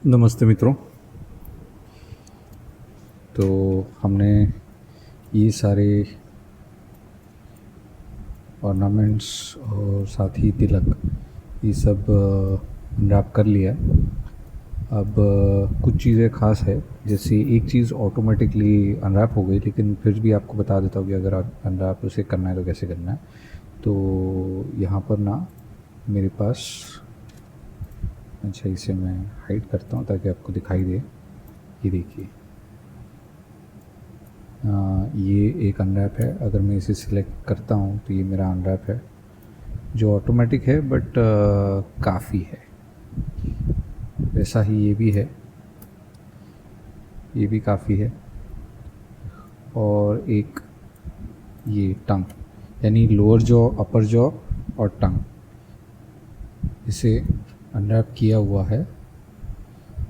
नमस्ते मित्रों। तो हमने ये सारे ऑर्नामेंट्स और साथ ही तिलक ये सब अनरैप कर लिया है। अब कुछ चीज़ें ख़ास है, जैसे एक चीज़ ऑटोमेटिकली अनरैप हो गई, लेकिन फिर भी आपको बता देता हूँ कि अगर आप अनरैप उसे करना है तो कैसे करना है। तो यहाँ पर ना मेरे पास, अच्छा इसे मैं हाइड करता हूँ ताकि आपको दिखाई दे। ये देखिए, ये एक अनरैप है। अगर मैं इसे सिलेक्ट करता हूँ तो ये मेरा अनरैप है जो ऑटोमेटिक है, बट काफ़ी है। वैसा ही ये भी है, ये भी काफ़ी है। और एक ये टंग, यानी लोअर जॉ, अपर जॉ और टंग, इसे अनरैप किया हुआ है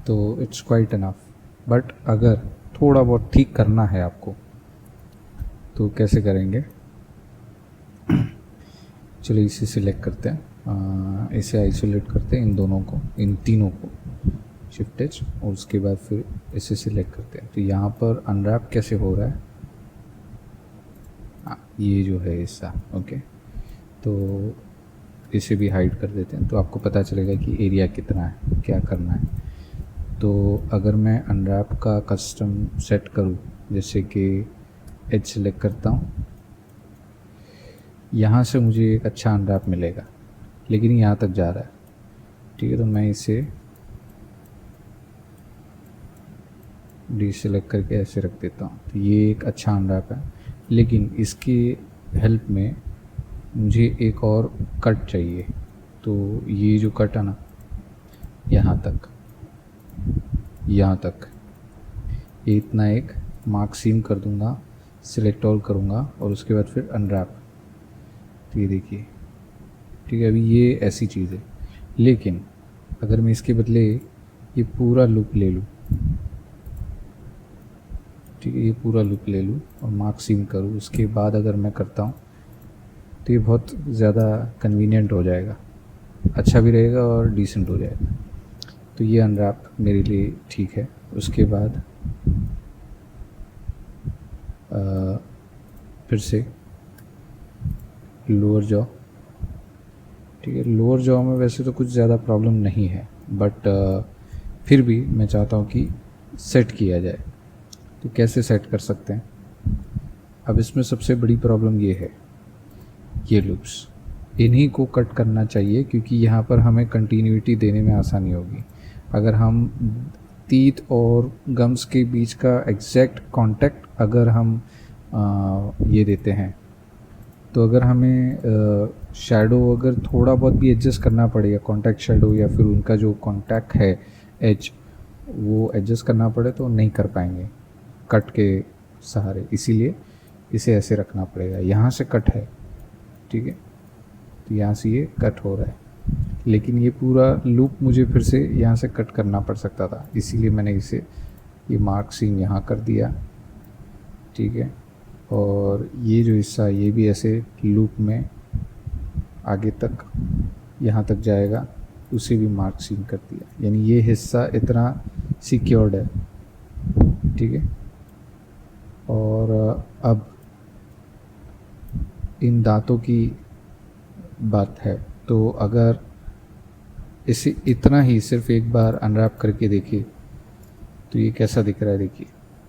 तो इट्स क्वाइट इनफ। बट अगर थोड़ा बहुत ठीक करना है आपको तो कैसे करेंगे? चलिए इसे सिलेक्ट करते हैं, इसे आइसोलेट करते हैं, इन दोनों को, इन तीनों को शिफ्ट एच, और उसके बाद फिर इसे सिलेक्ट करते हैं। तो यहाँ पर अनरैप कैसे हो रहा है, ये जो है हिस्सा, ओके। तो इसे भी हाइड कर देते हैं तो आपको पता चलेगा कि एरिया कितना है, क्या करना है। तो अगर मैं अनरैप का कस्टम सेट करूँ, जैसे कि एच सेलेक्ट करता हूँ, यहाँ से मुझे एक अच्छा अनरैप मिलेगा, लेकिन यहाँ तक जा रहा है, ठीक है। तो मैं इसे डी सेलेक्ट करके ऐसे रख देता हूँ। तो ये एक अच्छा अनरैप है, लेकिन इसकी हेल्प में मुझे एक और कट चाहिए। तो ये जो कट है ना, यहाँ तक, यहाँ तक, ये इतना एक मार्क सीम कर दूँगा, सिलेक्ट ऑल करूँगा और उसके बाद फिर अनरैप। तो ये देखिए, ठीक है। अभी ये ऐसी चीज़ है, लेकिन अगर मैं इसके बदले ये पूरा लूप ले लूँ, ठीक है, ये पूरा लूप ले लूँ और मार्क सीम करूँ, उसके बाद अगर मैं करता हूँ तो ये बहुत ज़्यादा कन्वीनियंट हो जाएगा, अच्छा भी रहेगा और डिसेंट हो जाएगा। तो ये अनरैप मेरे लिए ठीक है। उसके बाद फिर से लोअर जॉ, ठीक है। लोअर जॉ में वैसे तो कुछ ज़्यादा प्रॉब्लम नहीं है, बट फिर भी मैं चाहता हूँ कि सेट किया जाए। तो कैसे सेट कर सकते हैं? अब इसमें सबसे बड़ी प्रॉब्लम ये है, ये लूप्स, इन्हीं को कट करना चाहिए, क्योंकि यहाँ पर हमें कंटिन्यूटी देने में आसानी होगी। अगर हम तीत और गम्स के बीच का एग्जैक्ट कांटेक्ट अगर हम ये देते हैं, तो अगर हमें शैडो अगर थोड़ा बहुत भी एडजस्ट करना पड़ेगा, कांटेक्ट शैडो या फिर उनका जो कांटेक्ट है एज, वो एडजस्ट करना पड़े तो नहीं कर पाएंगे कट के सहारे। इसीलिए इसे ऐसे रखना पड़ेगा। यहाँ से कट है, ठीक है, तो यहाँ से ये कट हो रहा है, लेकिन ये पूरा लूप मुझे फिर से यहाँ से कट करना पड़ सकता था, इसीलिए मैंने इसे ये मार्क सीन यहाँ कर दिया, ठीक है। और ये जो हिस्सा, ये भी ऐसे लूप में आगे तक यहाँ तक जाएगा, उसे भी मार्क सीन कर दिया, यानी ये हिस्सा इतना सिक्योर्ड है, ठीक है। और अब इन दांतों की बात है, तो अगर इसे इतना ही सिर्फ एक बार अनरैप करके देखिए तो ये कैसा दिख रहा है। देखिए,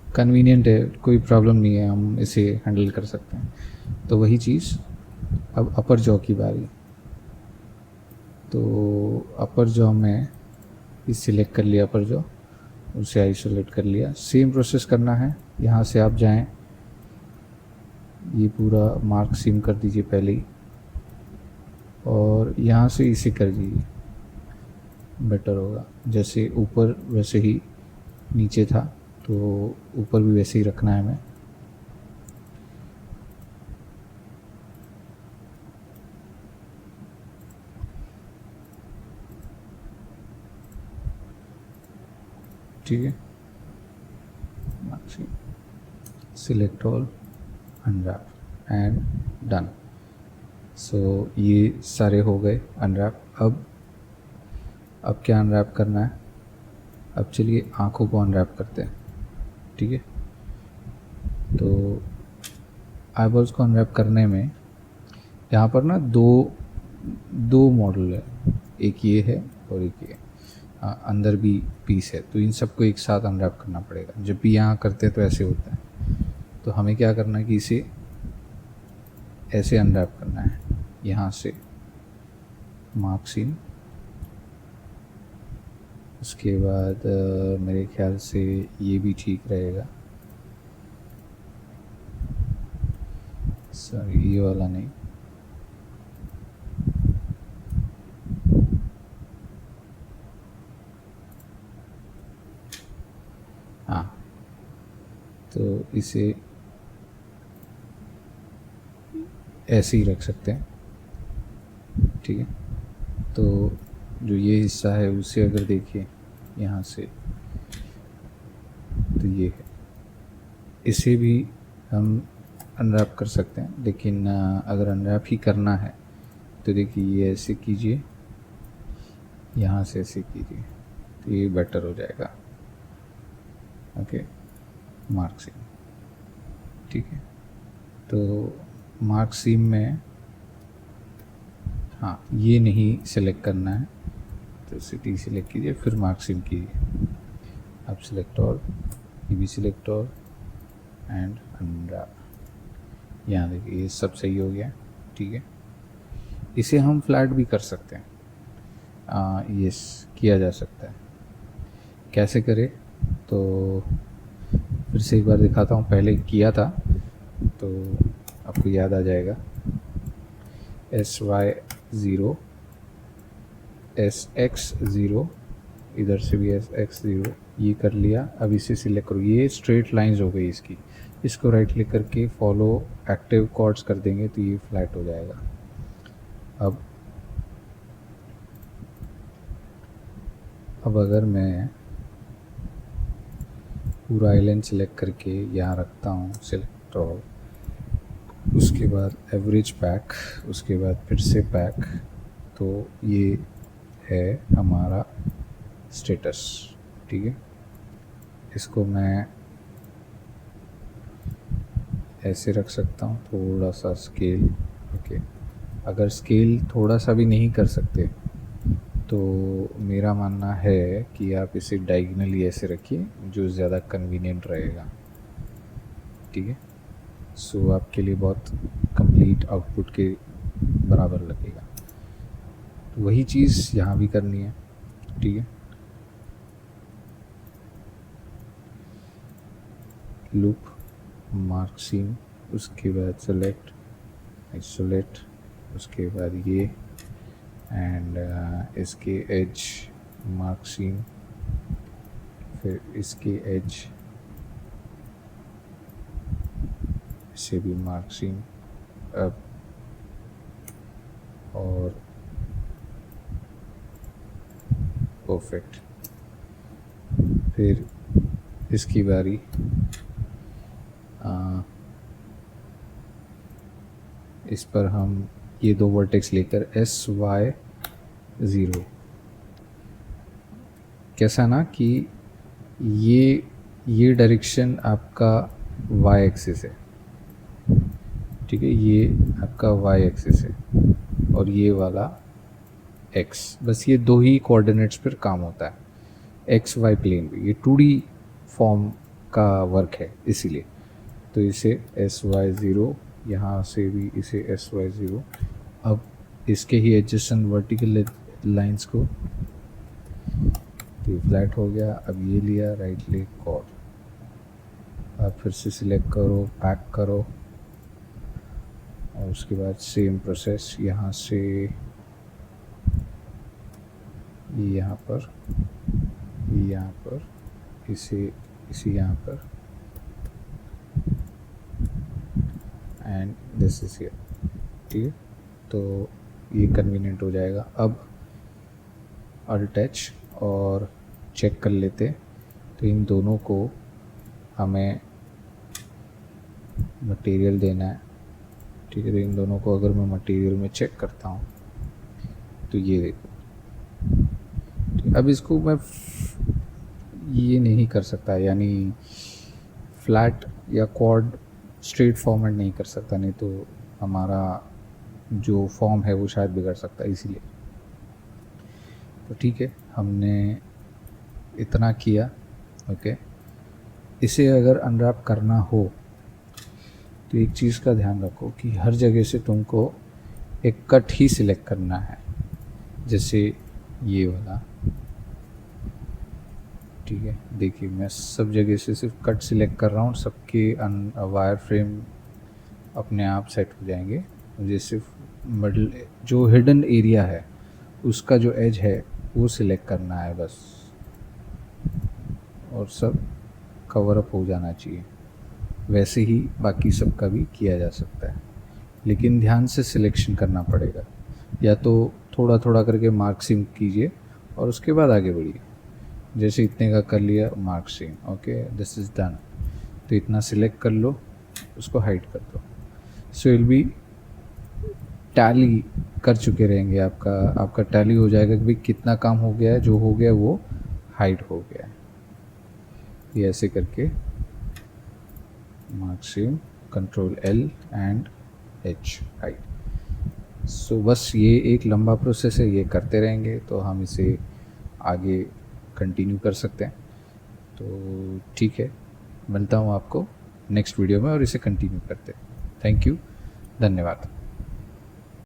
कन्वीनियंट है, कोई प्रॉब्लम नहीं है, हम इसे हैंडल कर सकते हैं। तो वही चीज़, अब अपर जॉ की बारी। तो अपर जॉ में इस सिलेक्ट कर लिया, अपर जॉ, उसे आइसोलेट कर लिया। सेम प्रोसेस करना है, यहाँ से आप जाएं, ये पूरा मार्क सीम कर दीजिए पहले ही, और यहाँ से इसे कर दीजिए, बेटर होगा। जैसे ऊपर वैसे ही नीचे था, तो ऊपर भी वैसे ही रखना है हमें। ठीक है, select all, unwrap and done. So ये सारे हो गए अनरैप। अब क्या अनरैप करना है? अब चलिए आँखों को अनरैप करते हैं, ठीक है। तो आईबॉल्स को अनरैप करने में यहाँ पर ना दो मॉडल है, एक ये है और एक ये अंदर भी पीस है, तो इन सबको एक साथ अनरैप करना पड़ेगा। जब भी यहाँ करते हैं तो ऐसे होता है, तो हमें क्या करना है कि इसे ऐसे अनरैप करना है, यहाँ से मार्क्स इन, उसके बाद मेरे ख्याल से ये भी ठीक रहेगा, सॉरी ये वाला नहीं, हाँ, तो इसे ऐसे ही रख सकते हैं, ठीक है। तो जो ये हिस्सा है उसे अगर देखिए यहाँ से, तो ये है, इसे भी हम अनरैप कर सकते हैं, लेकिन अगर अनरैप ही करना है तो देखिए ये ऐसे कीजिए, यहाँ से ऐसे कीजिए, तो ये बेटर हो जाएगा। ओके, मार्क सीम, ठीक है। तो मार्क सीम में हाँ ये नहीं सिलेक्ट करना है, तो सिटी सिलेक्ट कीजिए, फिर मार्क सीम कीजिए, अब सिलेक्ट ऑल, ये भी सिलेक्ट ऑल एंड अनरैप, यहाँ देखिए ये सब सही हो गया, ठीक है। इसे हम फ्लैट भी कर सकते हैं, यस किया जा सकता है। कैसे करें, तो फिर से एक बार दिखाता हूँ, पहले किया था तो आपको याद आ जाएगा। SY0 SX0, इधर से भी SX0, ये कर लिया। अब इसे सिलेक्ट करो, ये स्ट्रेट लाइंस हो गई इसकी, इसको राइट क्लिक करके फॉलो एक्टिव कॉर्ड्स कर देंगे तो ये फ्लैट हो जाएगा। अब अगर मैं पूरा आइलैंड सिलेक्ट करके यहाँ रखता हूँ, सिलेक्ट ऑल, उसके बाद एवरेज पैक, उसके बाद फिर से पैक, तो ये है हमारा स्टेटस, ठीक है। इसको मैं ऐसे रख सकता हूँ, थोड़ा सा स्केल, ओके। अगर स्केल थोड़ा सा भी नहीं कर सकते तो मेरा मानना है कि आप इसे डायगोनली ऐसे रखिए, जो ज़्यादा कन्वीनियंट रहेगा, ठीक है। सो आपके लिए बहुत कंप्लीट आउटपुट के बराबर लगेगा। तो वही चीज़ यहाँ भी करनी है, ठीक है। लूप, मार्क सीम, उसके बाद सेलेक्ट, आइसोलेट, उसके बाद ये एंड इसके एज मार्क सीम, फिर इसके एज इसे भी मार्क सीम, अब और परफेक्ट। फिर इसकी बारी, इस पर हम ये दो वर्टेक्स लेकर SY0, कैसा ना कि ये डायरेक्शन आपका y एक्सिस है, ठीक है, ये आपका y एक्सिस है और ये वाला x, बस ये दो ही कोऑर्डिनेट्स पर काम होता है, x y प्लेन पे, ये 2D फॉर्म का वर्क है इसीलिए। तो इसे SY0, यहाँ से भी इसे SY0, अब इसके ही एडजस्टेंट वर्टिकल लाइंस को, तो ये फ्लैट हो गया। अब ये लिया राइट क्लिक कॉर्ड, अब फिर से सिलेक्ट करो, पैक करो, और उसके बाद सेम प्रोसेस, यहाँ से ये यहाँ पर, ये यहाँ पर, इसे यहाँ पर, एंड दिस इज हियर, ठीक है। तो ये कन्वीनियंट हो जाएगा। अब अल्ट एच और चेक कर लेते, तो इन दोनों को हमें मटेरियल देना है, ठीक है। तो इन दोनों को अगर मैं मटेरियल में चेक करता हूँ तो ये देखो, अब इसको मैं ये नहीं कर सकता, यानी फ्लैट या क्वाड स्ट्रेट फॉर्मेट नहीं कर सकता, नहीं तो हमारा जो फॉर्म है वो शायद बिगड़ सकता है इसीलिए। तो ठीक है, हमने इतना किया। ओके, इसे अगर अनरैप करना हो तो एक चीज़ का ध्यान रखो कि हर जगह से तुमको एक कट ही सिलेक्ट करना है, जैसे ये वाला। ठीक है, देखिए मैं सब जगह से सिर्फ कट सिलेक्ट कर रहा हूँ, सबके वायर फ्रेम अपने आप सेट हो जाएंगे। मुझे सिर्फ मिडल जो हिडन एरिया है उसका जो एज है वो सिलेक्ट करना है बस, और सब कवर अप हो जाना चाहिए। वैसे ही बाकी सब का भी किया जा सकता है, लेकिन ध्यान से सिलेक्शन करना पड़ेगा। या तो थोड़ा थोड़ा करके मार्क सिंक कीजिए और उसके बाद आगे बढ़िए। जैसे इतने का कर लिया mark sync, okay this is done. तो इतना सिलेक्ट कर लो, उसको हाइड कर दो। सो विल बी टैली कर चुके रहेंगे, आपका टैली हो जाएगा कि भाई कितना काम हो गया है, जो हो गया वो हाइड हो गया है। ये ऐसे करके mark sync, control L and H hide. So बस ये एक लंबा प्रोसेस है, ये करते रहेंगे तो हम इसे आगे कंटिन्यू कर सकते हैं। तो ठीक है, मिलता हूँ आपको नेक्स्ट वीडियो में और इसे कंटिन्यू करते हैं। थैंक यू, धन्यवाद।